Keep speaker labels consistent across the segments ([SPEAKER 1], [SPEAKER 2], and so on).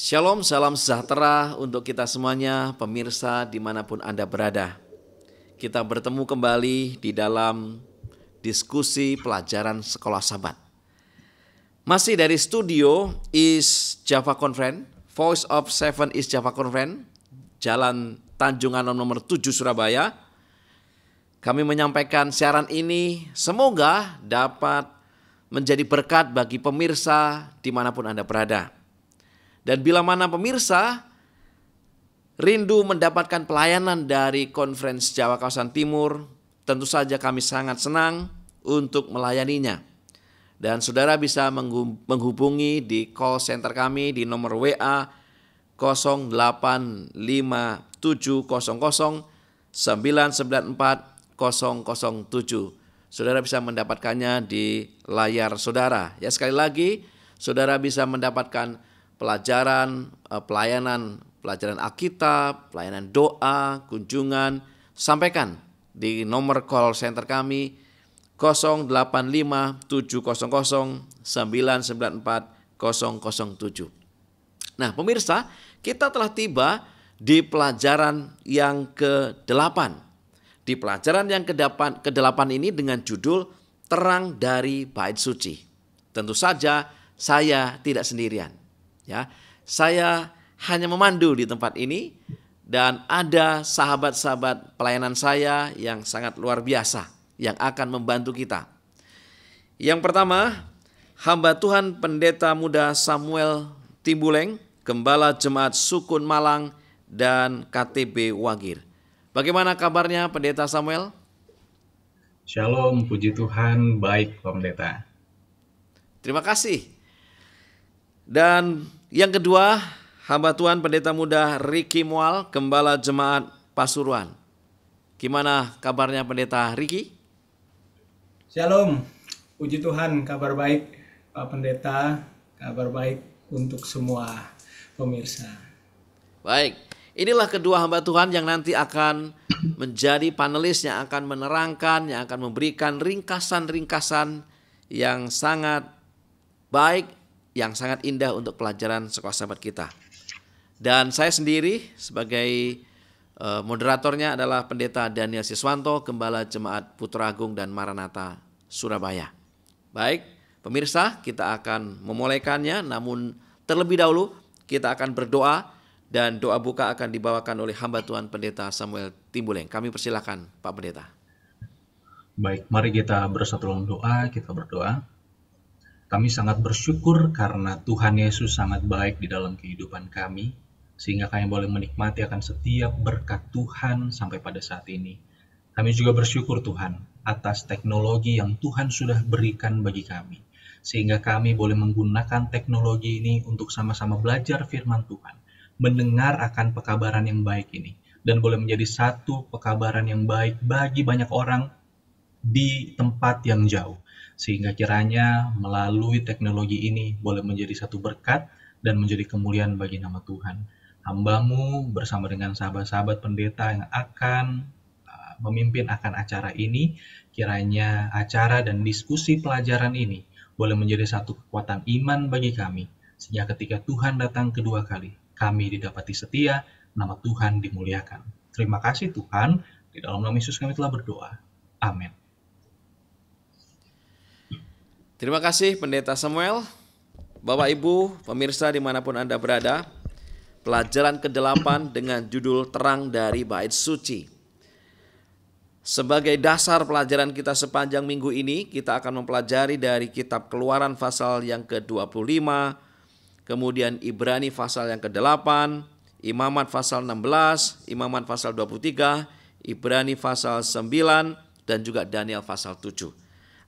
[SPEAKER 1] Shalom, salam sejahtera untuk kita semuanya, pemirsa dimanapun Anda berada. Kita bertemu kembali di dalam diskusi pelajaran sekolah Sabat. Masih dari studio East Java Conference, Voice of Seven East Java Conference, Jalan Tanjung Anom nomor 7 Surabaya. Kami menyampaikan siaran ini semoga dapat menjadi berkat bagi pemirsa dimanapun Anda berada. Dan bila mana pemirsa rindu mendapatkan pelayanan dari Conference Jawa Kawasan Timur, tentu saja kami sangat senang untuk melayaninya. Dan saudara bisa menghubungi di call center kami di nomor WA 085700994007. Saudara bisa mendapatkannya di layar saudara. Ya, sekali lagi, saudara bisa mendapatkan pelajaran Alkitab, pelayanan doa, kunjungan, sampaikan di nomor call center kami 085700994007. Nah, pemirsa, kita telah tiba di pelajaran yang ke-8. Di pelajaran yang ke-8 ini dengan judul Terang dari Bait Suci. Tentu saja saya tidak sendirian. Ya, saya hanya memandu di tempat ini dan ada sahabat-sahabat pelayanan saya yang sangat luar biasa yang akan membantu kita. Yang pertama, hamba Tuhan Pendeta Muda Samuel Timbuleng, Gembala Jemaat Sukun Malang dan KTB Wagir. Bagaimana kabarnya Pendeta Samuel?
[SPEAKER 2] Shalom, puji Tuhan, baik Pak Pendeta.
[SPEAKER 1] Terima kasih. Dan yang kedua, hamba Tuhan Pendeta Muda Riki Mual, Gembala Jemaat Pasuruan. Gimana kabarnya Pendeta Riki?
[SPEAKER 3] Shalom, puji Tuhan, kabar baik Pak Pendeta, kabar baik untuk semua pemirsa.
[SPEAKER 1] Baik, inilah kedua hamba Tuhan yang nanti akan menjadi panelis yang akan menerangkan, yang akan memberikan ringkasan-ringkasan yang sangat baik, yang sangat indah untuk pelajaran sekolah Sabat kita. Dan saya sendiri sebagai moderatornya adalah Pendeta Daniel Siswanto, Gembala Jemaat Putra Agung dan Maranatha Surabaya. Baik, pemirsa, kita akan memulaikannya, namun terlebih dahulu kita akan berdoa dan doa buka akan dibawakan oleh hamba Tuhan Pendeta Samuel Timbuleng. Kami persilakan Pak Pendeta.
[SPEAKER 2] Baik, mari kita bersatu dalam doa, kita berdoa. Kami sangat bersyukur karena Tuhan Yesus sangat baik di dalam kehidupan kami, sehingga kami boleh menikmati akan setiap berkat Tuhan sampai pada saat ini. Kami juga bersyukur Tuhan atas teknologi yang Tuhan sudah berikan bagi kami, sehingga kami boleh menggunakan teknologi ini untuk sama-sama belajar firman Tuhan, mendengar akan pekabaran yang baik ini, dan boleh menjadi satu pekabaran yang baik bagi banyak orang di tempat yang jauh. Sehingga kiranya melalui teknologi ini boleh menjadi satu berkat dan menjadi kemuliaan bagi nama Tuhan. Hamba-Mu bersama dengan sahabat-sahabat pendeta yang akan memimpin akan acara ini, kiranya acara dan diskusi pelajaran ini boleh menjadi satu kekuatan iman bagi kami, sehingga ketika Tuhan datang kedua kali, kami didapati setia, nama Tuhan dimuliakan. Terima kasih Tuhan, di dalam nama Yesus kami telah berdoa. Amin.
[SPEAKER 1] Terima kasih Pendeta Samuel. Bapak Ibu, pemirsa dimanapun Anda berada, pelajaran ke-8 dengan judul Terang dari Bait Suci. Sebagai dasar pelajaran kita sepanjang minggu ini, kita akan mempelajari dari kitab Keluaran pasal yang ke-25, kemudian Ibrani pasal yang ke-8, Imamat pasal 16, Imamat pasal 23, Ibrani pasal 9, dan juga Daniel pasal 7.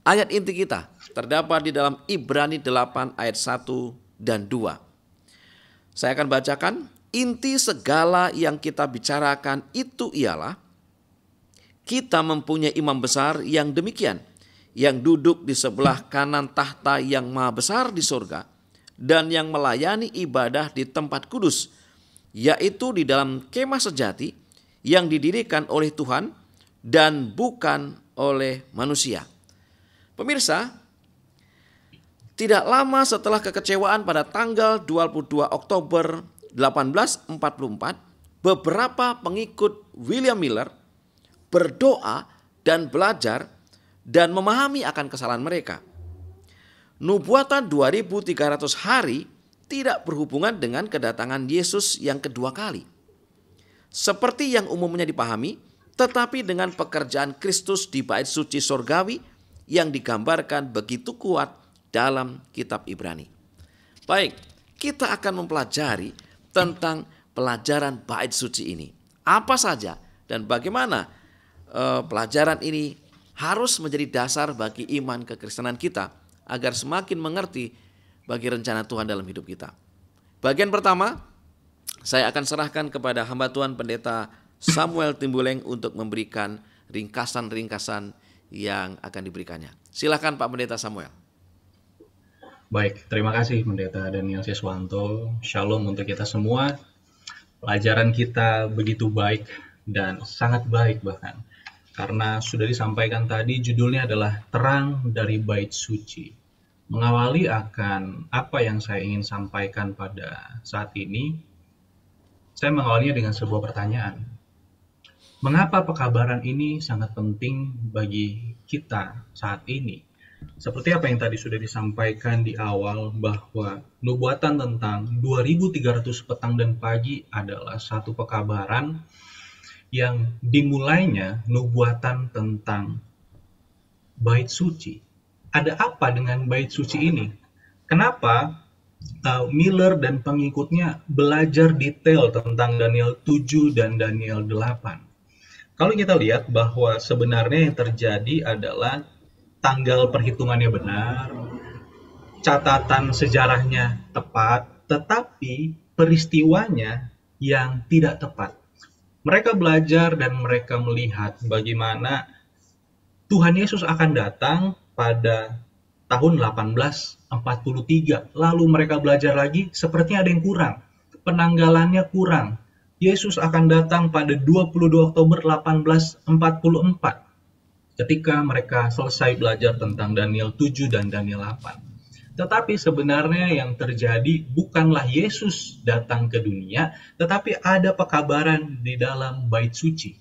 [SPEAKER 1] Ayat inti kita terdapat di dalam Ibrani 8 ayat 1 dan 2. Saya akan bacakan. Inti segala yang kita bicarakan itu ialah kita mempunyai imam besar yang demikian, yang duduk di sebelah kanan tahta yang maha besar di surga dan yang melayani ibadah di tempat kudus, yaitu di dalam kemah sejati yang didirikan oleh Tuhan dan bukan oleh manusia. Pemirsa, Tidak lama setelah kekecewaan pada tanggal 22 Oktober 1844, beberapa pengikut William Miller berdoa dan belajar dan memahami akan kesalahan mereka. Nubuatan 2300 hari tidak berhubungan dengan kedatangan Yesus yang kedua kali. Seperti yang umumnya dipahami, tetapi dengan pekerjaan Kristus di bait suci sorgawi yang digambarkan begitu kuat dalam kitab Ibrani. Baik, kita akan mempelajari tentang pelajaran bait suci ini. Apa saja dan bagaimana pelajaran ini harus menjadi dasar bagi iman kekristenan kita agar semakin mengerti bagi rencana Tuhan dalam hidup kita. Bagian pertama, saya akan serahkan kepada hamba Tuhan Pendeta Samuel Timbuleng untuk memberikan ringkasan-ringkasan yang akan diberikannya. Silakan Pak Pendeta Samuel.
[SPEAKER 2] Baik, terima kasih Pendeta Daniel Siswanto. Shalom untuk kita semua. Pelajaran kita begitu baik dan sangat baik bahkan. Karena sudah disampaikan tadi, judulnya adalah Terang dari Bait Suci. Mengawali akan apa yang saya ingin sampaikan pada saat ini, saya mengawalinya dengan sebuah pertanyaan. Mengapa pekabaran ini sangat penting bagi kita saat ini? Seperti apa yang tadi sudah disampaikan di awal, bahwa nubuatan tentang 2300 petang dan pagi adalah satu pekabaran yang dimulainya nubuatan tentang bait suci. Ada apa dengan bait suci ini? Kenapa Miller dan pengikutnya belajar detail tentang Daniel 7 dan Daniel 8? Kalau kita lihat bahwa sebenarnya yang terjadi adalah tanggal perhitungannya benar, catatan sejarahnya tepat, tetapi peristiwanya yang tidak tepat. Mereka belajar dan mereka melihat bagaimana Tuhan Yesus akan datang pada tahun 1843. Lalu mereka belajar lagi, sepertinya ada yang kurang. Penanggalannya kurang. Yesus akan datang pada 22 Oktober 1844. Ketika mereka selesai belajar tentang Daniel 7 dan Daniel 8. Tetapi sebenarnya yang terjadi bukanlah Yesus datang ke dunia, tetapi ada pekabaran di dalam bait suci.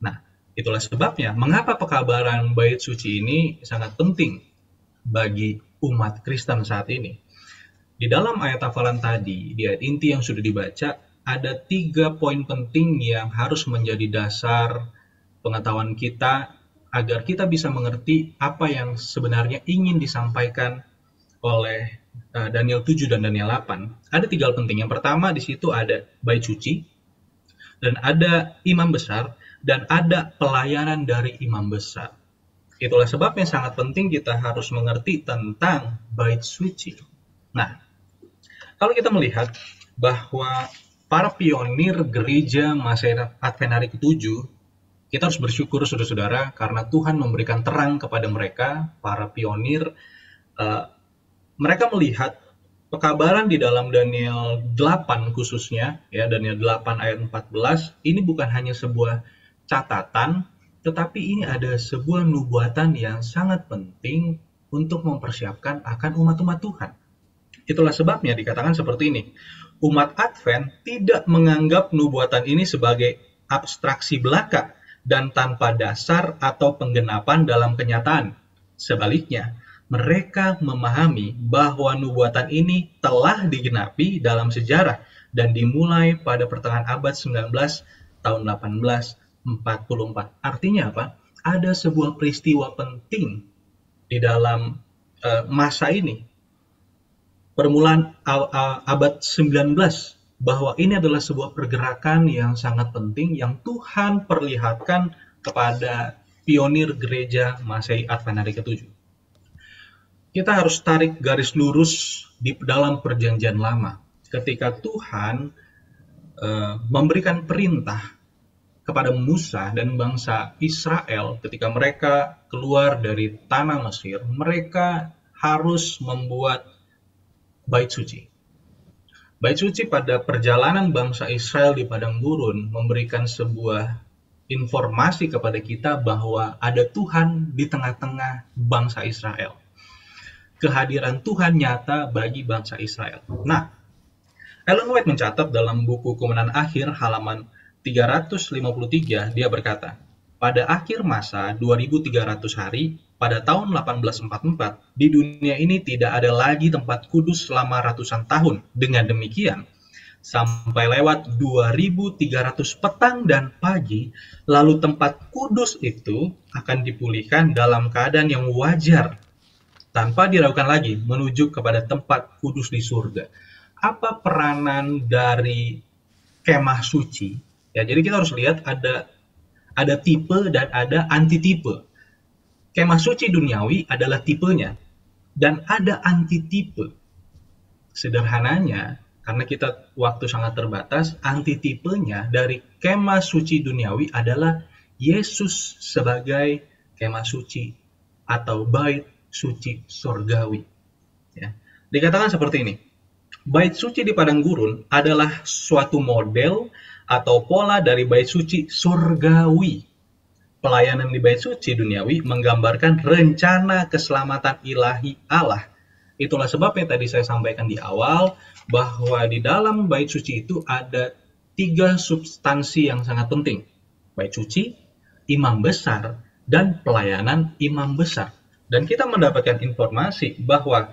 [SPEAKER 2] Nah, itulah sebabnya mengapa pekabaran bait suci ini sangat penting bagi umat Kristen saat ini. Di dalam ayat hafalan tadi, di ayat inti yang sudah dibaca, ada 3 poin penting yang harus menjadi dasar pengetahuan kita agar kita bisa mengerti apa yang sebenarnya ingin disampaikan oleh Daniel 7 dan Daniel 8. Ada 3 hal penting. Yang pertama di situ ada bait suci, dan ada imam besar, dan ada pelayanan dari imam besar. Itulah sebabnya sangat penting kita harus mengerti tentang bait suci. Nah, kalau kita melihat bahwa para pionir gereja Masehi Advent hari ke-7, kita harus bersyukur saudara-saudara karena Tuhan memberikan terang kepada mereka, para pionir. Mereka melihat pekabaran di dalam Daniel 8 khususnya, ya, Daniel 8 ayat 14, ini bukan hanya sebuah catatan, tetapi ini ada sebuah nubuatan yang sangat penting untuk mempersiapkan akan umat-umat Tuhan. Itulah sebabnya dikatakan seperti ini. Umat Advent tidak menganggap nubuatan ini sebagai abstraksi belaka dan tanpa dasar atau penggenapan dalam kenyataan. Sebaliknya, mereka memahami bahwa nubuatan ini telah digenapi dalam sejarah dan dimulai pada pertengahan abad 19 tahun 1844. Artinya apa? Ada sebuah peristiwa penting di dalam masa ini. Permulaan abad 19, bahwa ini adalah sebuah pergerakan yang sangat penting yang Tuhan perlihatkan kepada pionir gereja Masehi Advent hari ke-7. Kita harus tarik garis lurus di dalam perjanjian lama. Ketika Tuhan memberikan perintah kepada Musa dan bangsa Israel ketika mereka keluar dari tanah Mesir, mereka harus membuat bait suci. Bait suci pada perjalanan bangsa Israel di padang gurun memberikan sebuah informasi kepada kita bahwa ada Tuhan di tengah-tengah bangsa Israel. kehadiran Tuhan nyata bagi bangsa Israel. Nah, Ellen White mencatat dalam buku Kemenangan Akhir halaman 353, dia berkata, pada akhir masa 2300 hari, pada tahun 1844, di dunia ini tidak ada lagi tempat kudus selama ratusan tahun. Dengan demikian, sampai lewat 2300 petang dan pagi, lalu tempat kudus itu akan dipulihkan dalam keadaan yang wajar, tanpa diragukan lagi menuju kepada tempat kudus di surga. Apa peranan dari kemah suci? Ya, jadi kita harus lihat ada tipe dan ada antitipe. Kemah suci duniawi adalah tipenya, dan ada antitipe. Sederhananya, karena kita waktu sangat terbatas, antitipenya dari kemah suci duniawi adalah Yesus sebagai kemah suci atau bait suci surgawi. Ya. Dikatakan seperti ini, bait suci di padang gurun adalah suatu model atau pola dari bait suci surgawi. Pelayanan di bait suci duniawi menggambarkan rencana keselamatan ilahi Allah. Itulah sebabnya tadi saya sampaikan di awal bahwa di dalam bait suci itu ada 3 substansi yang sangat penting. Bait suci, imam besar, dan pelayanan imam besar. Dan kita mendapatkan informasi bahwa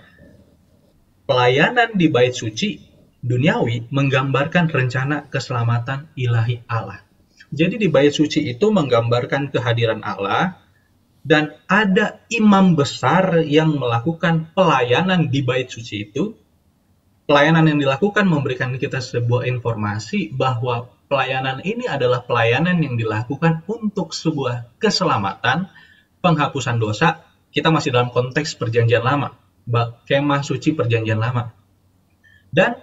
[SPEAKER 2] pelayanan di bait suci duniawi menggambarkan rencana keselamatan ilahi Allah. Jadi di bait suci itu menggambarkan kehadiran Allah, dan ada imam besar yang melakukan pelayanan di bait suci itu. Pelayanan yang dilakukan memberikan kita sebuah informasi bahwa pelayanan ini adalah pelayanan yang dilakukan untuk sebuah keselamatan, penghapusan dosa. Kita masih dalam konteks perjanjian lama, kemah suci perjanjian lama. Dan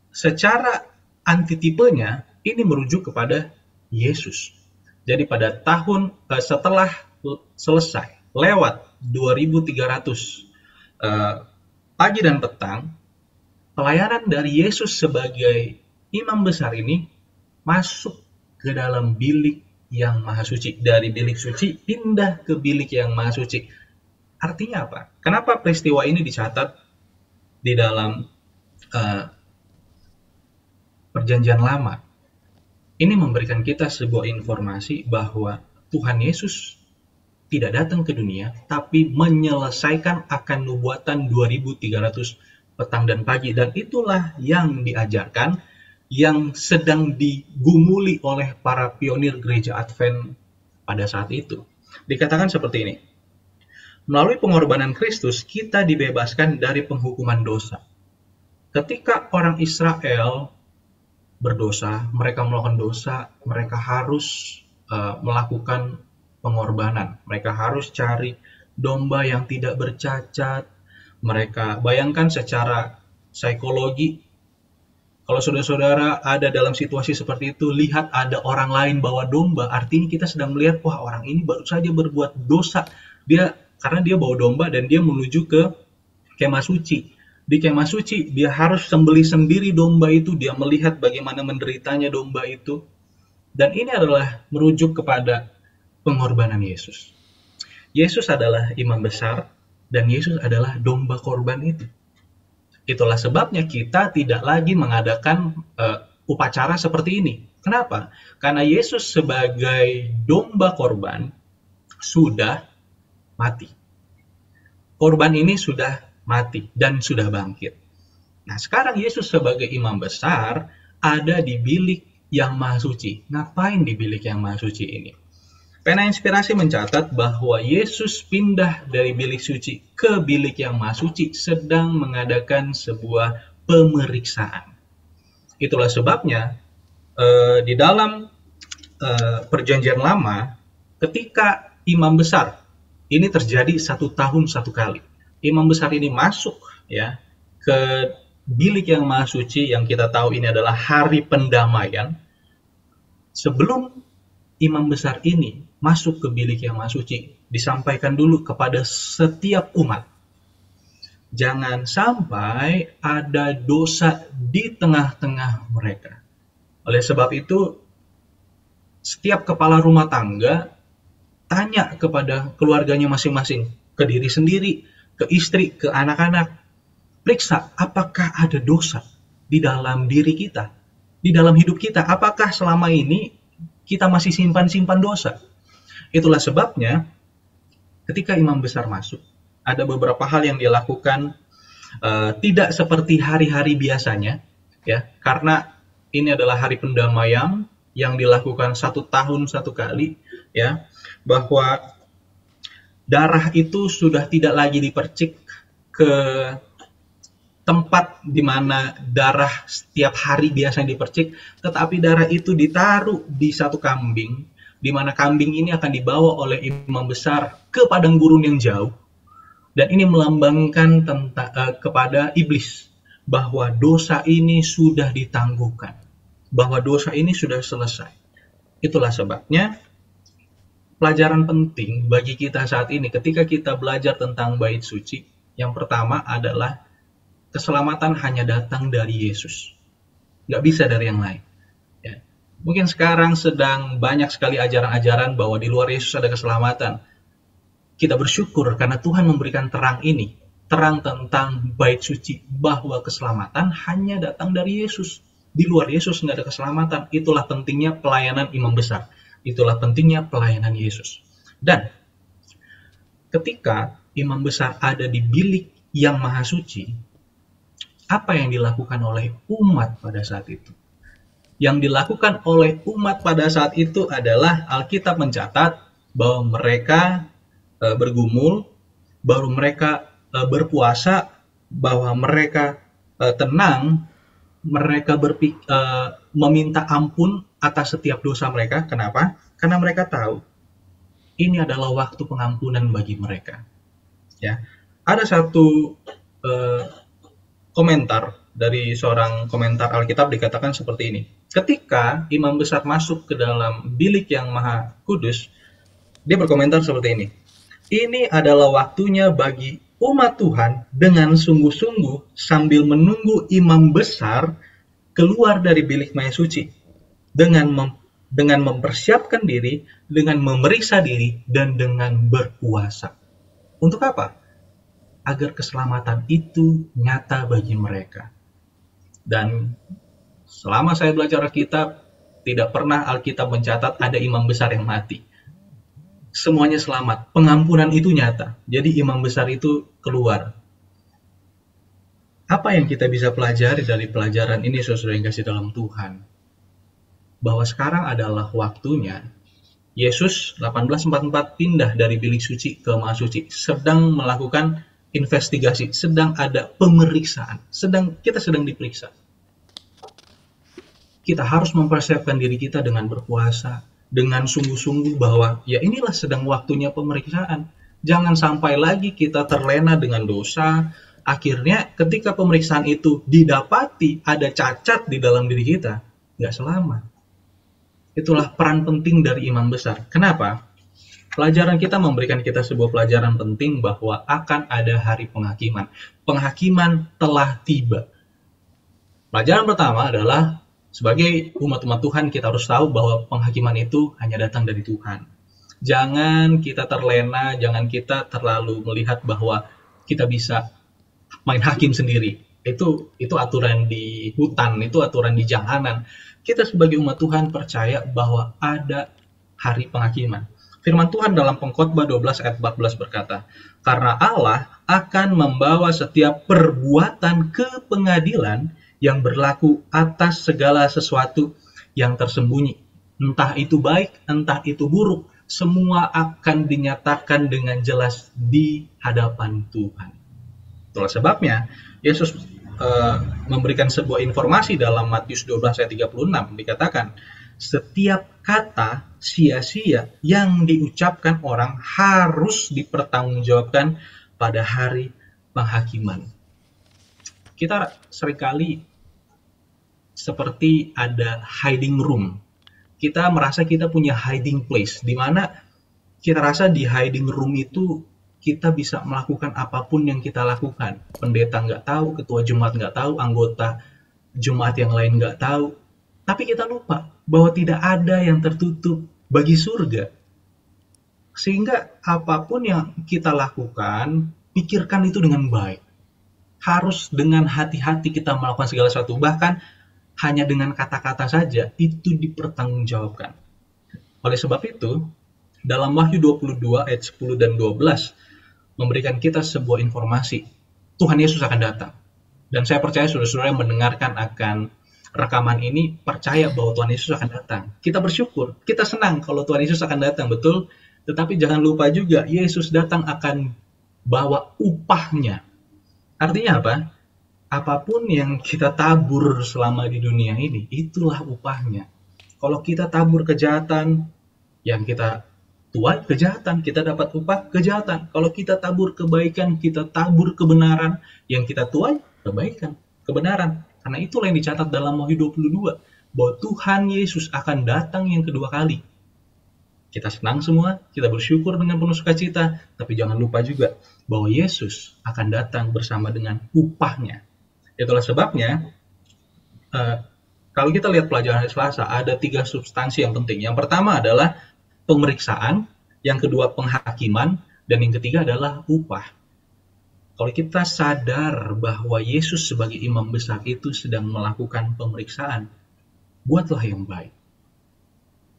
[SPEAKER 2] secara antitipenya ini merujuk kepada Yesus. Jadi pada tahun setelah selesai lewat 2300 pagi dan petang, pelayanan dari Yesus sebagai imam besar ini masuk ke dalam bilik yang maha suci. Dari bilik suci pindah ke bilik yang maha suci. Artinya apa? Kenapa peristiwa ini dicatat di dalam perjanjian lama? Ini memberikan kita sebuah informasi bahwa Tuhan Yesus tidak datang ke dunia, tapi menyelesaikan akan nubuatan 2300 petang dan pagi. Dan itulah yang diajarkan, yang sedang digumuli oleh para pionir gereja Advent pada saat itu. Dikatakan seperti ini, melalui pengorbanan Kristus, kita dibebaskan dari penghukuman dosa. Ketika orang Israel berdosa, mereka melakukan dosa, mereka harus melakukan pengorbanan. Mereka harus cari domba yang tidak bercacat. Mereka bayangkan secara psikologi, kalau saudara-saudara ada dalam situasi seperti itu, lihat ada orang lain bawa domba, artinya kita sedang melihat, wah orang ini baru saja berbuat dosa. Karena dia bawa domba dan dia menuju ke kemah suci. Di kemah suci, dia harus sembelih sendiri domba itu. Dia melihat bagaimana menderitanya domba itu. Dan ini adalah merujuk kepada pengorbanan Yesus. Yesus adalah imam besar, dan Yesus adalah domba korban itu. Itulah sebabnya kita tidak lagi mengadakan upacara seperti ini. Kenapa? Karena Yesus sebagai domba korban sudah mati. Korban ini sudah mati dan sudah bangkit. Nah, sekarang Yesus sebagai imam besar ada di bilik yang maha suci. Ngapain di bilik yang maha suci ini? Pena Inspirasi mencatat bahwa Yesus pindah dari bilik suci ke bilik yang maha suci sedang mengadakan sebuah pemeriksaan. Itulah sebabnya di dalam perjanjian lama, ketika imam besar, ini terjadi 1 tahun 1 kali. Imam besar ini masuk ya ke bilik yang maha suci, yang kita tahu ini adalah hari pendamaian. Sebelum imam besar ini masuk ke bilik yang maha suci, disampaikan dulu kepada setiap umat, jangan sampai ada dosa di tengah-tengah mereka. Oleh sebab itu, setiap kepala rumah tangga tanya kepada keluarganya masing-masing, ke diri sendiri, ke istri, ke anak-anak. Periksa apakah ada dosa di dalam diri kita, di dalam hidup kita. Apakah selama ini kita masih simpan-simpan dosa? Itulah sebabnya ketika imam besar masuk, ada beberapa hal yang dia lakukan tidak seperti hari-hari biasanya, ya, karena ini adalah hari pendamaian yang dilakukan 1 tahun 1 kali, ya, bahwa darah itu sudah tidak lagi dipercik ke tempat di mana darah setiap hari biasanya dipercik, tetapi darah itu ditaruh di satu kambing, di mana kambing ini akan dibawa oleh imam besar ke padang gurun yang jauh. Dan ini melambangkan kepada iblis bahwa dosa ini sudah ditangguhkan, bahwa dosa ini sudah selesai. Itulah sebabnya pelajaran penting bagi kita saat ini ketika kita belajar tentang bait suci. Yang pertama adalah keselamatan hanya datang dari Yesus, nggak bisa dari yang lain. Ya. Mungkin sekarang sedang banyak sekali ajaran-ajaran bahwa di luar Yesus ada keselamatan. Kita bersyukur karena Tuhan memberikan terang ini, terang tentang bait suci, bahwa keselamatan hanya datang dari Yesus. Di luar Yesus nggak ada keselamatan. Itulah pentingnya pelayanan imam besar. Itulah pentingnya pelayanan Yesus. Dan ketika imam besar ada di bilik yang maha suci, apa yang dilakukan oleh umat pada saat itu? Yang dilakukan oleh umat pada saat itu adalah Alkitab mencatat bahwa mereka bergumul, baru mereka berpuasa, bahwa mereka tenang, mereka meminta ampun atas setiap dosa mereka. Kenapa? Karena mereka tahu ini adalah waktu pengampunan bagi mereka. Ya, ada satu komentar dari seorang komentar Alkitab dikatakan seperti ini. Ketika imam besar masuk ke dalam bilik yang maha kudus, dia berkomentar seperti ini. Ini adalah waktunya bagi umat Tuhan dengan sungguh-sungguh sambil menunggu imam besar keluar dari bilik maha suci dengan mempersiapkan diri, dengan memeriksa diri, dan dengan berpuasa. Untuk apa? Agar keselamatan itu nyata bagi mereka. Dan selama saya belajar Alkitab, tidak pernah Alkitab mencatat ada imam besar yang mati. Semuanya selamat, pengampunan itu nyata. Jadi imam besar itu keluar. Apa yang kita bisa pelajari dari pelajaran ini, saudara yang kasih dalam Tuhan? Bahwa sekarang adalah waktunya Yesus 1844 pindah dari bilik suci ke maha suci, sedang melakukan investigasi, sedang ada pemeriksaan, kita sedang diperiksa. Kita harus mempersiapkan diri kita dengan berpuasa, dengan sungguh-sungguh bahwa ya inilah sedang waktunya pemeriksaan. Jangan sampai lagi kita terlena dengan dosa. Akhirnya ketika pemeriksaan itu didapati ada cacat di dalam diri kita, nggak selamat. Itulah peran penting dari imam besar. Kenapa? Pelajaran kita memberikan kita sebuah pelajaran penting bahwa akan ada hari penghakiman. Penghakiman telah tiba. Pelajaran pertama adalah sebagai umat-umat Tuhan kita harus tahu bahwa penghakiman itu hanya datang dari Tuhan. Jangan kita terlena, jangan kita terlalu melihat bahwa kita bisa main hakim sendiri. Itu aturan di hutan, itu aturan di jalanan. Kita sebagai umat Tuhan percaya bahwa ada hari penghakiman. Firman Tuhan dalam Pengkhotbah 12 ayat 14 berkata, "Karena Allah akan membawa setiap perbuatan ke pengadilan yang berlaku atas segala sesuatu yang tersembunyi. Entah itu baik, entah itu buruk, semua akan dinyatakan dengan jelas di hadapan Tuhan." Itulah sebabnya Yesus memberikan sebuah informasi dalam Matius 12 ayat 36, dikatakan, setiap kata sia-sia yang diucapkan orang harus dipertanggungjawabkan pada hari penghakiman. Kita seringkali seperti ada hiding room. Kita merasa kita punya hiding place, di mana kita rasa di hiding room itu kita bisa melakukan apapun yang kita lakukan. Pendeta nggak tahu, ketua Jemaat nggak tahu, anggota Jemaat yang lain nggak tahu. Tapi kita lupa bahwa tidak ada yang tertutup bagi surga. Sehingga apapun yang kita lakukan, pikirkan itu dengan baik. Harus dengan hati-hati kita melakukan segala sesuatu. Bahkan hanya dengan kata-kata saja, itu dipertanggungjawabkan. Oleh sebab itu, dalam Wahyu 22 ayat 10 dan 12, memberikan kita sebuah informasi. Tuhan Yesus akan datang. Dan saya percaya saudara-saudara yang mendengarkan akan rekaman ini percaya bahwa Tuhan Yesus akan datang. Kita bersyukur, kita senang kalau Tuhan Yesus akan datang, betul. Tetapi jangan lupa juga, Yesus datang akan bawa upahnya. Artinya apa? Apapun yang kita tabur selama di dunia ini, itulah upahnya. Kalau kita tabur kejahatan, yang kita tuai kejahatan, kita dapat upah kejahatan. Kalau kita tabur kebaikan, kita tabur kebenaran, yang kita tuai kebaikan, kebenaran. Karena itulah yang dicatat dalam Wahyu 22, bahwa Tuhan Yesus akan datang yang kedua kali. Kita senang semua, kita bersyukur dengan penuh sukacita, tapi jangan lupa juga bahwa Yesus akan datang bersama dengan upahnya. Itulah sebabnya, kalau kita lihat pelajaran hari Selasa, ada 3 substansi yang penting. Yang pertama adalah pemeriksaan, yang kedua penghakiman, dan yang ketiga adalah upah. Kalau kita sadar bahwa Yesus sebagai imam besar itu sedang melakukan pemeriksaan, buatlah yang baik.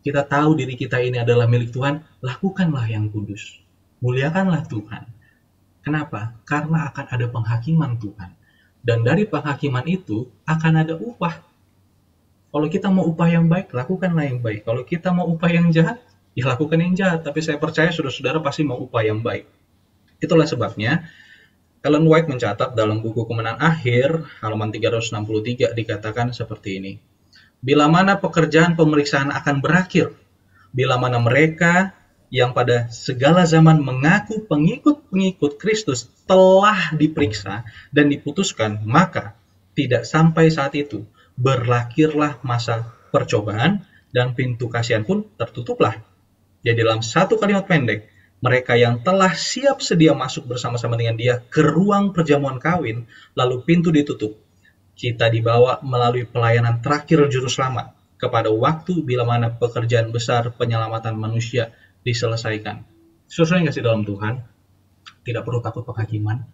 [SPEAKER 2] Kita tahu diri kita ini adalah milik Tuhan, lakukanlah yang kudus. Muliakanlah Tuhan. Kenapa? Karena akan ada penghakiman Tuhan. Dan dari penghakiman itu akan ada upah. Kalau kita mau upah yang baik, lakukanlah yang baik. Kalau kita mau upah yang jahat, ya lakukan yang jahat. Tapi saya percaya saudara-saudara pasti mau upah yang baik. Itulah sebabnya Ellen White mencatat dalam buku Kemenangan Akhir, halaman 363, dikatakan seperti ini. Bila mana pekerjaan pemeriksaan akan berakhir, bila mana mereka yang pada segala zaman mengaku pengikut-pengikut Kristus telah diperiksa dan diputuskan, maka tidak sampai saat itu berlakhirlah masa percobaan dan pintu kasihan pun tertutuplah. Jadi dalam satu kalimat pendek, mereka yang telah siap sedia masuk bersama-sama dengan dia ke ruang perjamuan kawin, lalu pintu ditutup. Kita dibawa melalui pelayanan terakhir juru selamat kepada waktu bila mana pekerjaan besar penyelamatan manusia diselesaikan. Saudara yang kasih dalam Tuhan, tidak perlu takut penghakiman,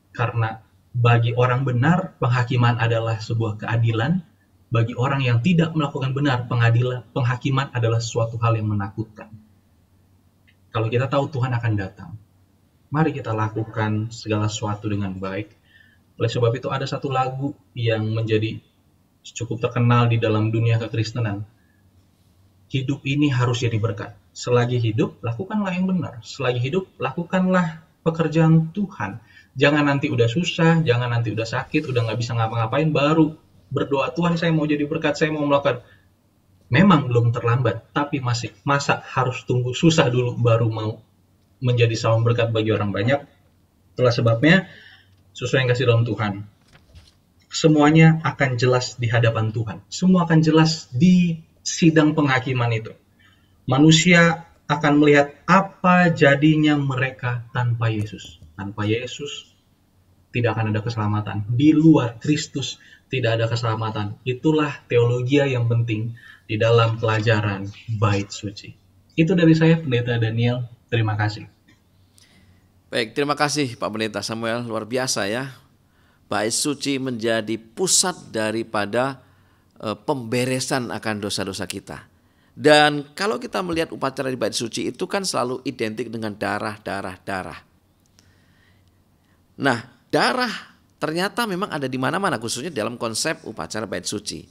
[SPEAKER 2] karena bagi orang benar, penghakiman adalah sebuah keadilan. Bagi orang yang tidak melakukan benar, penghakiman adalah suatu hal yang menakutkan. Kalau kita tahu Tuhan akan datang, mari kita lakukan segala sesuatu dengan baik. Oleh sebab itu ada satu lagu yang menjadi cukup terkenal di dalam dunia kekristenan. Hidup ini harus jadi berkat. Selagi hidup, lakukanlah yang benar. Selagi hidup, lakukanlah pekerjaan Tuhan. Jangan nanti udah susah, jangan nanti udah sakit, udah nggak bisa ngapa-ngapain, baru berdoa, Tuhan saya mau jadi berkat, saya mau melakukan. Memang belum terlambat, tapi masa harus tunggu susah dulu baru mau menjadi salam berkat bagi orang banyak. Itulah sebabnya, sesuai yang kasih dalam Tuhan, semuanya akan jelas di hadapan Tuhan. Semua akan jelas di sidang penghakiman itu. Manusia akan melihat apa jadinya mereka tanpa Yesus. Tanpa Yesus tidak akan ada keselamatan. Di luar Kristus tidak ada keselamatan. Itulah teologi yang penting di dalam pelajaran Bait Suci. Itu dari saya, Pendeta Daniel. Terima kasih.
[SPEAKER 1] Baik, terima kasih Pak Pendeta Samuel, luar biasa ya. Bait Suci menjadi pusat daripada pemberesan akan dosa-dosa kita. Dan kalau kita melihat upacara di Bait Suci itu kan selalu identik dengan darah. Nah, darah ternyata memang ada di mana-mana, khususnya dalam konsep upacara Bait Suci.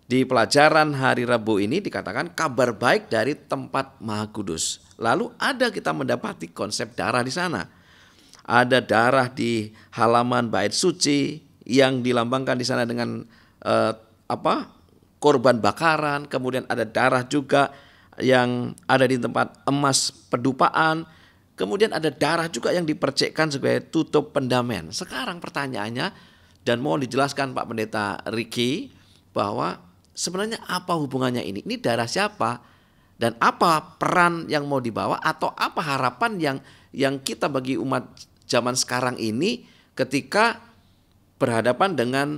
[SPEAKER 1] Di pelajaran hari Rabu ini dikatakan kabar baik dari tempat Maha Kudus. Lalu ada kita mendapati konsep darah di sana. Ada darah di halaman Bait Suci yang dilambangkan di sana dengan korban bakaran. Kemudian ada darah juga yang ada di tempat emas pedupaan. Kemudian ada darah juga yang dipercikkan sebagai tutup pendamaian. Sekarang pertanyaannya, dan mohon dijelaskan Pak Pendeta Ricky, bahwa sebenarnya apa hubungannya ini? Ini darah siapa? Dan apa peran yang mau dibawa atau apa harapan yang kita bagi umat zaman sekarang ini ketika berhadapan dengan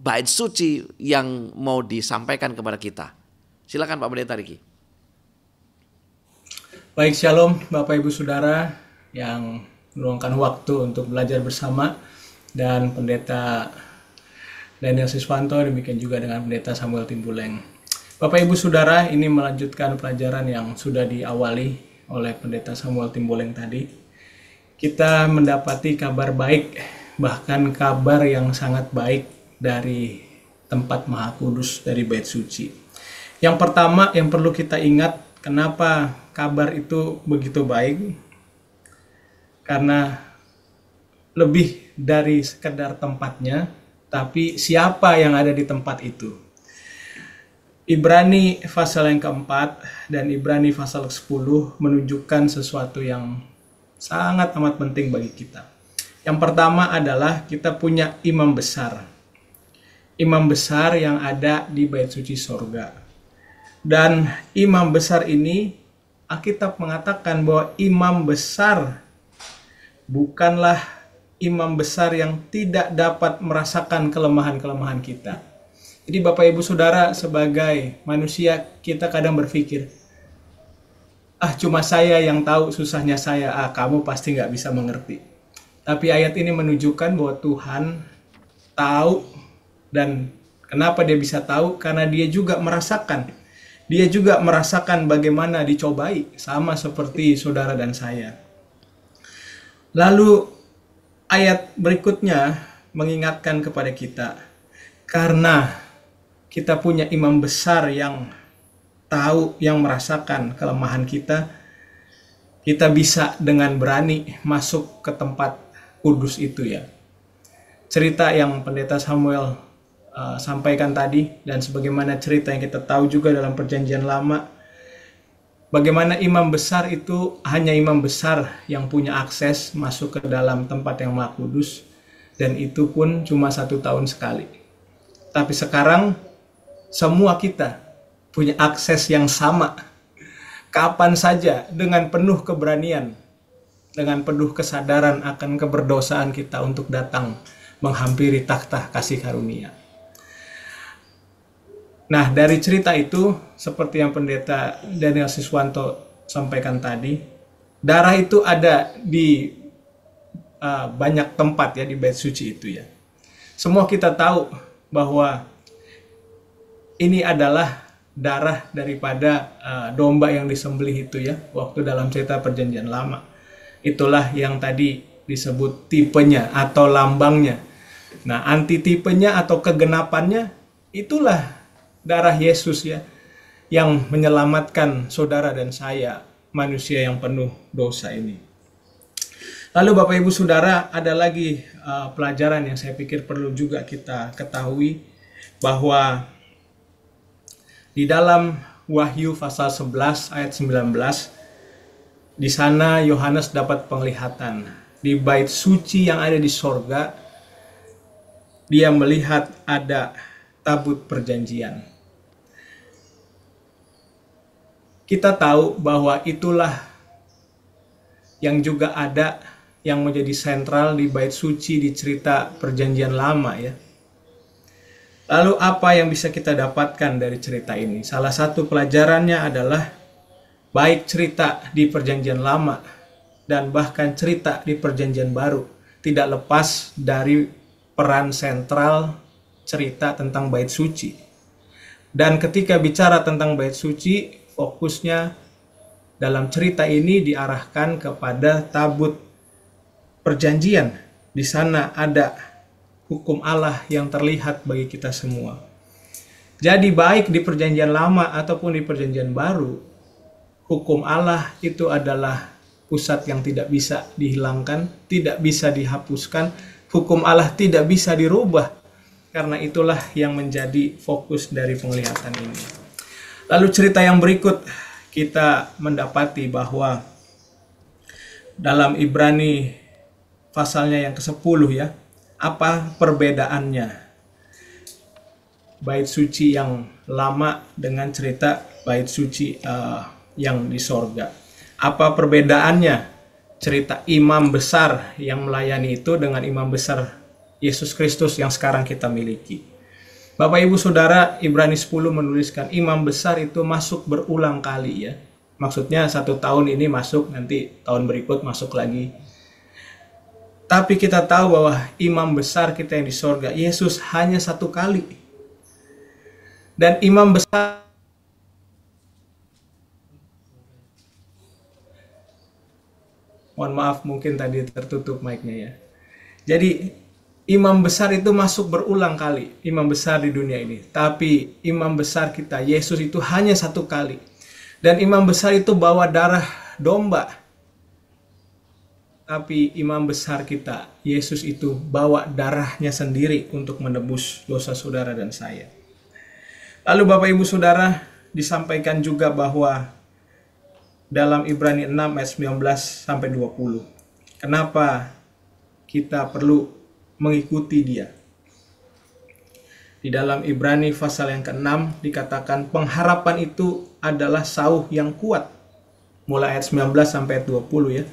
[SPEAKER 1] Bait Suci yang mau disampaikan kepada kita? Silakan Pak Pendeta Ricky.
[SPEAKER 3] Baik, Shalom Bapak Ibu Saudara yang meluangkan waktu untuk belajar bersama, dan Pendeta Daniel Siswanto, demikian juga dengan Pendeta Samuel Timbuleng. Bapak Ibu Saudara, ini melanjutkan pelajaran yang sudah diawali oleh Pendeta Samuel Timbuleng tadi. Kita mendapati kabar baik, bahkan kabar yang sangat baik dari tempat Maha Kudus, dari Bait Suci. Yang pertama yang perlu kita ingat, kenapa kabar itu begitu baik? Karena lebih dari sekedar tempatnya, tapi siapa yang ada di tempat itu. Ibrani pasal yang keempat dan Ibrani pasal ke-10 menunjukkan sesuatu yang sangat amat penting bagi kita. Yang pertama adalah kita punya imam besar. Imam besar yang ada di Bait Suci Sorga. Dan imam besar ini, Alkitab mengatakan bahwa imam besar bukanlah imam besar yang tidak dapat merasakan kelemahan-kelemahan kita. Jadi Bapak Ibu Saudara, sebagai manusia kita kadang berpikir, cuma saya yang tahu susahnya saya, kamu pasti nggak bisa mengerti. Tapi ayat ini menunjukkan bahwa Tuhan tahu, dan kenapa dia bisa tahu? Karena dia juga merasakan. Dia juga merasakan bagaimana dicobai, sama seperti saudara dan saya. Lalu ayat berikutnya mengingatkan kepada kita, karena kita punya imam besar yang tahu, yang merasakan kelemahan kita, kita bisa dengan berani masuk ke tempat kudus itu ya. Cerita yang Pendeta Samuel sampaikan tadi, dan sebagaimana cerita yang kita tahu juga dalam Perjanjian Lama, bagaimana imam besar itu hanya imam besar yang punya akses masuk ke dalam tempat yang Maha Kudus, dan itu pun cuma 1 tahun sekali. Tapi sekarang semua kita punya akses yang sama, kapan saja, dengan penuh keberanian, dengan penuh kesadaran akan keberdosaan kita untuk datang menghampiri takhta kasih karunia. Nah, dari cerita itu, seperti yang Pendeta Daniel Siswanto sampaikan tadi, darah itu ada di banyak tempat ya, di Bait Suci itu ya. Semua kita tahu bahwa ini adalah darah daripada domba yang disembelih itu ya, waktu dalam cerita Perjanjian Lama. Itulah yang tadi disebut tipenya atau lambangnya. Nah, antitipenya atau kegenapannya, itulah darah Yesus ya, yang menyelamatkan saudara dan saya, manusia yang penuh dosa ini. Lalu Bapak Ibu Saudara, ada lagi pelajaran yang saya pikir perlu juga kita ketahui, bahwa di dalam Wahyu pasal 11 ayat 19, di sana Yohanes dapat penglihatan. Di Bait Suci yang ada di sorga, dia melihat ada tabut perjanjian. Kita tahu bahwa itulah yang juga ada, yang menjadi sentral di Bait Suci di cerita Perjanjian Lama ya. Lalu apa yang bisa kita dapatkan dari cerita ini? Salah satu pelajarannya adalah baik cerita di Perjanjian Lama dan bahkan cerita di Perjanjian Baru tidak lepas dari peran sentral cerita tentang Bait Suci. Dan ketika bicara tentang Bait Suci, fokusnya dalam cerita ini diarahkan kepada tabut perjanjian. Di sana ada hukum Allah yang terlihat bagi kita semua. Jadi baik di Perjanjian Lama ataupun di Perjanjian Baru, hukum Allah itu adalah pusat yang tidak bisa dihilangkan, tidak bisa dihapuskan. Hukum Allah tidak bisa dirubah. Karena itulah yang menjadi fokus dari penglihatan ini. Lalu cerita yang berikut, kita mendapati bahwa dalam Ibrani pasalnya yang ke-10 ya, apa perbedaannya Bait Suci yang lama dengan cerita Bait Suci yang di sorga? Apa perbedaannya cerita imam besar yang melayani itu dengan imam besar Yesus Kristus yang sekarang kita miliki? Bapak Ibu Saudara, Ibrani 10 menuliskan imam besar itu masuk berulang kali ya. Maksudnya 1 tahun ini masuk, nanti tahun berikut masuk lagi. Tapi kita tahu bahwa imam besar kita yang di sorga, Yesus hanya 1 kali. Dan imam besar, mohon maaf mungkin tadi tertutup mic-nya ya. Jadi imam besar itu masuk berulang kali, imam besar di dunia ini. Tapi imam besar kita, Yesus itu hanya 1 kali. Dan imam besar itu bawa darah domba. Tapi imam besar kita, Yesus itu bawa darahnya sendiri untuk menebus dosa saudara dan saya. Lalu Bapak Ibu Saudara, disampaikan juga bahwa dalam Ibrani 6 ayat 19-20. Kenapa kita perlu mengikuti dia? Di dalam Ibrani pasal yang ke-6 dikatakan pengharapan itu adalah sauh yang kuat. Mulai ayat 19 sampai ayat 20 ya.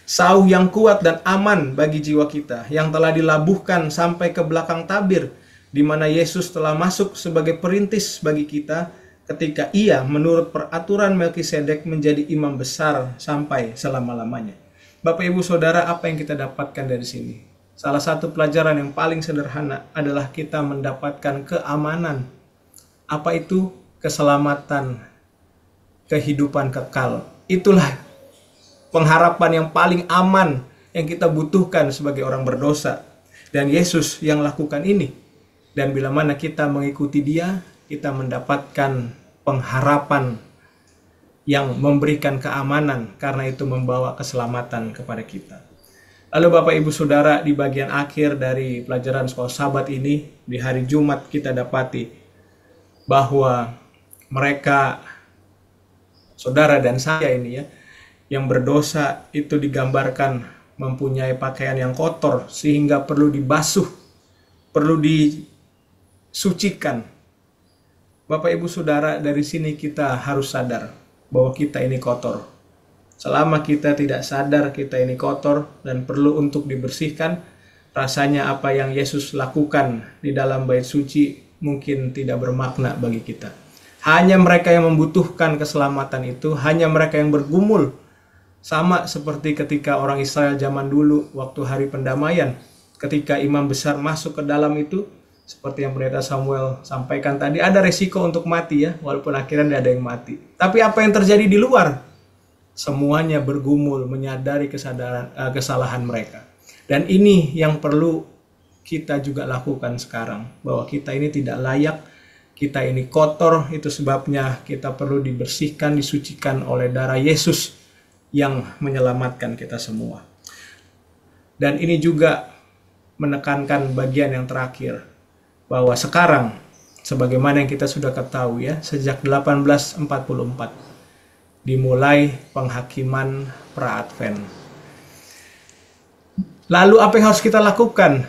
[SPEAKER 3] Sauh yang kuat dan aman bagi jiwa kita yang telah dilabuhkan sampai ke belakang tabir, di mana Yesus telah masuk sebagai perintis bagi kita ketika ia menurut peraturan Melkisedek menjadi imam besar sampai selama-lamanya. Bapak Ibu Saudara, apa yang kita dapatkan dari sini? Salah satu pelajaran yang paling sederhana adalah kita mendapatkan keamanan. Apa itu? Keselamatan, kehidupan kekal. Itulah pengharapan yang paling aman yang kita butuhkan sebagai orang berdosa. Dan Yesus yang lakukan ini. Dan bila mana kita mengikuti dia, kita mendapatkan pengharapan yang memberikan keamanan, karena itu membawa keselamatan kepada kita. Lalu Bapak Ibu Saudara, di bagian akhir dari pelajaran sekolah Sabat ini, di hari Jumat kita dapati bahwa mereka, saudara dan saya ini ya, yang berdosa itu digambarkan mempunyai pakaian yang kotor sehingga perlu dibasuh, perlu disucikan. Bapak Ibu Saudara, dari sini kita harus sadar bahwa kita ini kotor. Selama kita tidak sadar kita ini kotor dan perlu untuk dibersihkan, rasanya apa yang Yesus lakukan di dalam bait suci mungkin tidak bermakna bagi kita. Hanya mereka yang membutuhkan keselamatan itu, hanya mereka yang bergumul. Sama seperti ketika orang Israel zaman dulu waktu hari pendamaian, ketika imam besar masuk ke dalam itu, seperti yang Pendeta Samuel sampaikan tadi, ada resiko untuk mati ya, walaupun akhirnya tidak ada yang mati. Tapi apa yang terjadi di luar? Semuanya bergumul menyadari kesalahan mereka. Dan ini yang perlu kita juga lakukan sekarang, bahwa kita ini tidak layak, kita ini kotor, itu sebabnya kita perlu dibersihkan, disucikan oleh darah Yesus yang menyelamatkan kita semua. Dan ini juga menekankan bagian yang terakhir, bahwa sekarang, sebagaimana yang kita sudah ketahui ya, sejak 1844, dimulai penghakiman pra-Advent. Lalu apa yang harus kita lakukan?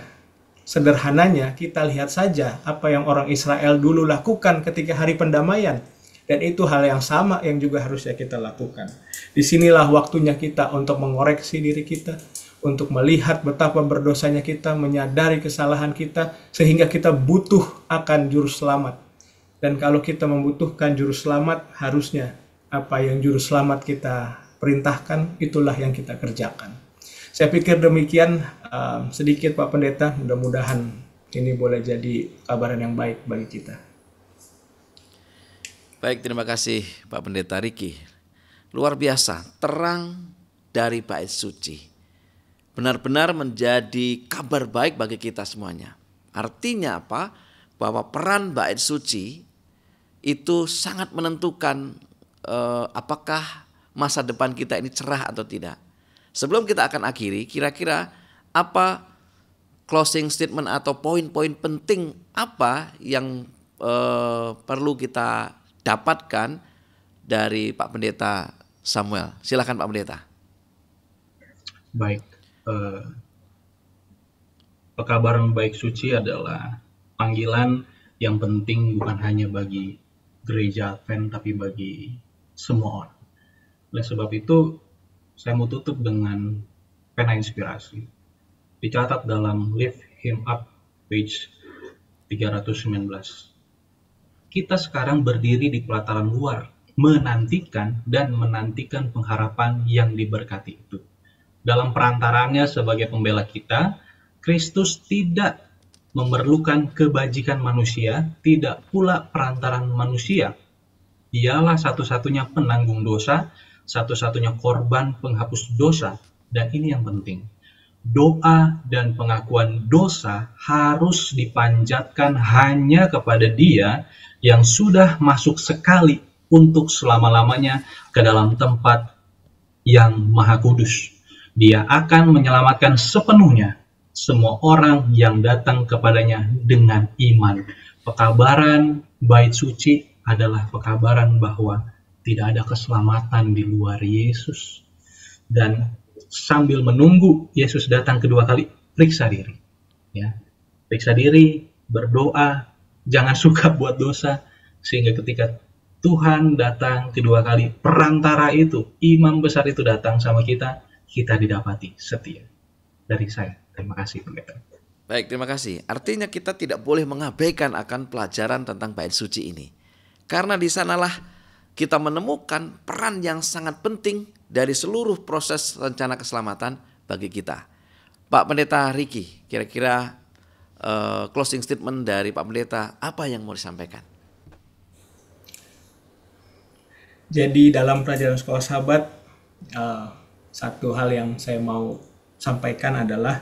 [SPEAKER 3] Sederhananya, kita lihat saja apa yang orang Israel dulu lakukan ketika hari pendamaian. Dan itu hal yang sama yang juga harusnya kita lakukan. Disinilah waktunya kita untuk mengoreksi diri kita, untuk melihat betapa berdosanya kita, menyadari kesalahan kita, sehingga kita butuh akan juru selamat. Dan kalau kita membutuhkan juru selamat, harusnya apa yang juru selamat kita perintahkan, itulah yang kita kerjakan. Saya pikir demikian, sedikit Pak Pendeta, mudah-mudahan ini boleh jadi kabaran yang baik bagi kita.
[SPEAKER 1] Baik, terima kasih Pak Pendeta Riki. Luar biasa, terang dari bait suci. Benar-benar menjadi kabar baik bagi kita semuanya. Artinya apa? Bahwa peran bait suci itu sangat menentukan apakah masa depan kita ini cerah atau tidak. Sebelum kita akan akhiri, kira-kira apa closing statement atau poin-poin penting apa yang perlu kita dapatkan dari Pak Pendeta Samuel? Silakan Pak Pendeta.
[SPEAKER 2] Baik, pekabaran baik suci adalah panggilan yang penting bukan hanya bagi gereja Advent tapi bagi semua orang. Oleh sebab itu, saya mau tutup dengan pena inspirasi. Dicatat dalam Lift Him Up, page 319. Kita sekarang berdiri di pelataran luar menantikan dan menantikan pengharapan yang diberkati itu. Dalam perantaranya sebagai pembela kita, Kristus tidak memerlukan kebajikan manusia, tidak pula perantaran manusia. Dialah satu-satunya penanggung dosa, satu-satunya korban penghapus dosa. Dan ini yang penting, doa dan pengakuan dosa harus dipanjatkan hanya kepada Dia yang sudah masuk sekali untuk selama-lamanya ke dalam tempat yang maha kudus. Dia akan menyelamatkan sepenuhnya semua orang yang datang kepadanya dengan iman. Pekabaran bait suci adalah pekabaran bahwa tidak ada keselamatan di luar Yesus. Dan sambil menunggu Yesus datang kedua kali, periksa diri. Ya, periksa diri, berdoa, jangan suka buat dosa, sehingga ketika Tuhan datang kedua kali, perantara itu, imam besar itu datang sama kita, kita didapati setia. Dari saya, terima kasih pendeta.
[SPEAKER 1] Baik, terima kasih. Artinya kita tidak boleh mengabaikan akan pelajaran tentang bait suci ini. Karena di sanalah kita menemukan peran yang sangat penting dari seluruh proses rencana keselamatan bagi kita. Pak Pendeta Riki, kira-kira closing statement dari Pak Pendeta, apa yang mau disampaikan?
[SPEAKER 3] Jadi dalam pelajaran sekolah sahabat, satu hal yang saya mau sampaikan adalah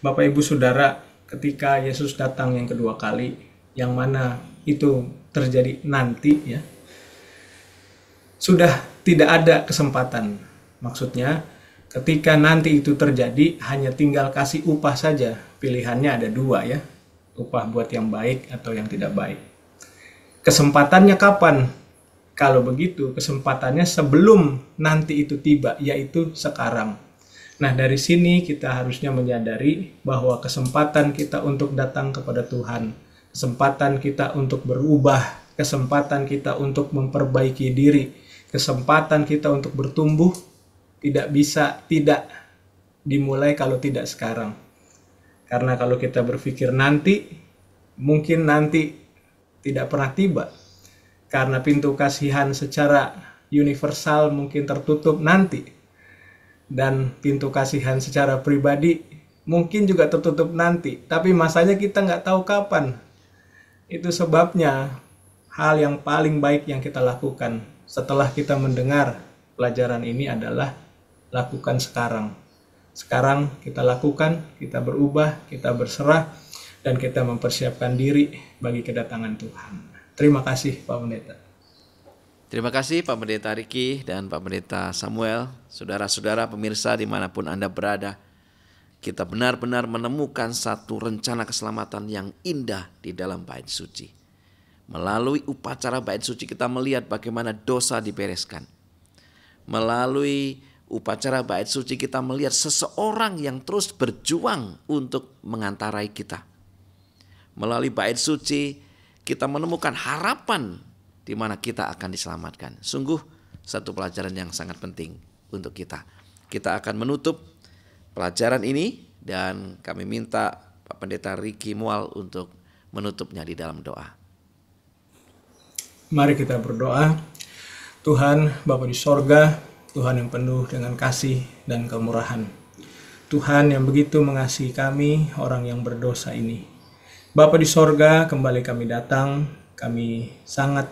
[SPEAKER 3] Bapak Ibu Saudara, ketika Yesus datang yang kedua kali, yang mana itu terjadi nanti ya, sudah tidak ada kesempatan. Maksudnya ketika nanti itu terjadi hanya tinggal kasih upah saja. Pilihannya ada dua ya, upah buat yang baik atau yang tidak baik. Kesempatannya kapan? Kalau begitu kesempatannya sebelum nanti itu tiba, yaitu sekarang. Nah, dari sini kita harusnya menyadari bahwa kesempatan kita untuk datang kepada Tuhan, kesempatan kita untuk berubah, kesempatan kita untuk memperbaiki diri, kesempatan kita untuk bertumbuh tidak bisa tidak dimulai kalau tidak sekarang. Karena kalau kita berpikir nanti, mungkin nanti tidak pernah tiba. Karena pintu kasihan secara universal mungkin tertutup nanti. Dan pintu kasihan secara pribadi mungkin juga tertutup nanti. Tapi masanya kita nggak tahu kapan. Itu sebabnya hal yang paling baik yang kita lakukan setelah kita mendengar pelajaran ini adalah lakukan sekarang. Sekarang kita lakukan, kita berubah, kita berserah, dan kita mempersiapkan diri bagi kedatangan Tuhan. Terima kasih Pak Pendeta.
[SPEAKER 1] Terima kasih Pak Pendeta Riki dan Pak Pendeta Samuel. Saudara-saudara pemirsa dimanapun Anda berada, kita benar-benar menemukan satu rencana keselamatan yang indah di dalam bait suci. Melalui upacara bait suci kita melihat bagaimana dosa dibereskan. Melalui upacara bait suci kita melihat seseorang yang terus berjuang untuk mengantarai kita. Melalui bait suci kita menemukan harapan di mana kita akan diselamatkan. Sungguh satu pelajaran yang sangat penting untuk kita. Kita akan menutup pelajaran ini dan kami minta Pak Pendeta Riki Mual untuk menutupnya di dalam doa.
[SPEAKER 3] Mari kita berdoa. Tuhan Bapa di sorga, Tuhan yang penuh dengan kasih dan kemurahan. Tuhan yang begitu mengasihi kami, orang yang berdosa ini. Bapa di sorga, kembali kami datang. Kami sangat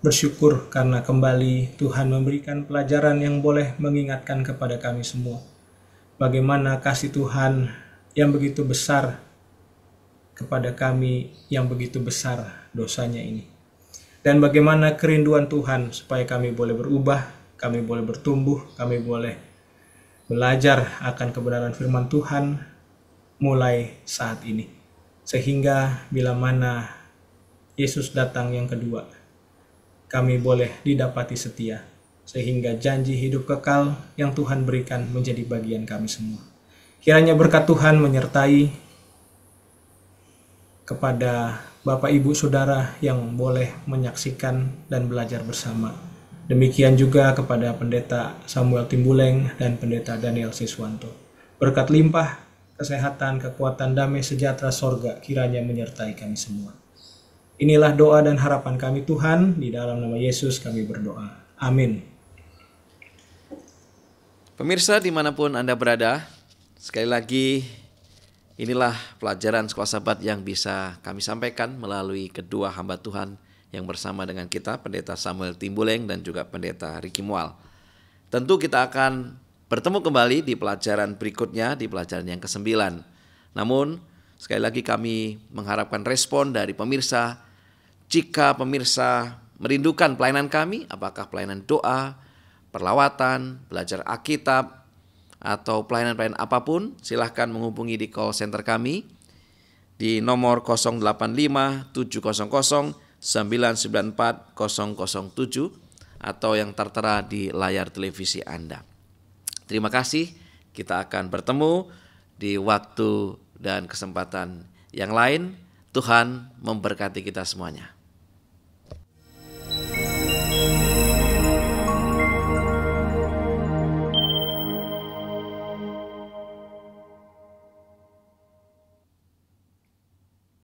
[SPEAKER 3] bersyukur karena kembali Tuhan memberikan pelajaran yang boleh mengingatkan kepada kami semua. Bagaimana kasih Tuhan yang begitu besar kepada kami yang begitu besar dosanya ini. Dan bagaimana kerinduan Tuhan supaya kami boleh berubah, kami boleh bertumbuh, kami boleh belajar akan kebenaran firman Tuhan mulai saat ini. Sehingga bila mana Yesus datang yang kedua, kami boleh didapati setia. Sehingga janji hidup kekal yang Tuhan berikan menjadi bagian kami semua. Kiranya berkat Tuhan menyertai kepada Bapak Ibu Saudara yang boleh menyaksikan dan belajar bersama. Demikian juga kepada Pendeta Samuel Timbuleng dan Pendeta Daniel Siswanto. Berkat limpah, kesehatan, kekuatan, damai, sejahtera sorga kiranya menyertai kami semua. Inilah doa dan harapan kami Tuhan, di dalam nama Yesus kami berdoa. Amin.
[SPEAKER 1] Pemirsa dimanapun Anda berada, sekali lagi inilah pelajaran Sekolah Sabat yang bisa kami sampaikan melalui kedua hamba Tuhan yang bersama dengan kita, Pendeta Samuel Timbuleng dan juga Pendeta Ricky Mual. Tentu kita akan bertemu kembali di pelajaran berikutnya, di pelajaran yang ke-9. Namun, sekali lagi kami mengharapkan respon dari pemirsa. Jika pemirsa merindukan pelayanan kami, apakah pelayanan doa, perlawatan, belajar Alkitab, atau pelayanan-pelayanan apapun, silahkan menghubungi di call center kami di nomor 085 700 994 007 atau yang tertera di layar televisi Anda. Terima kasih, kita akan bertemu di waktu dan kesempatan yang lain. Tuhan memberkati kita semuanya.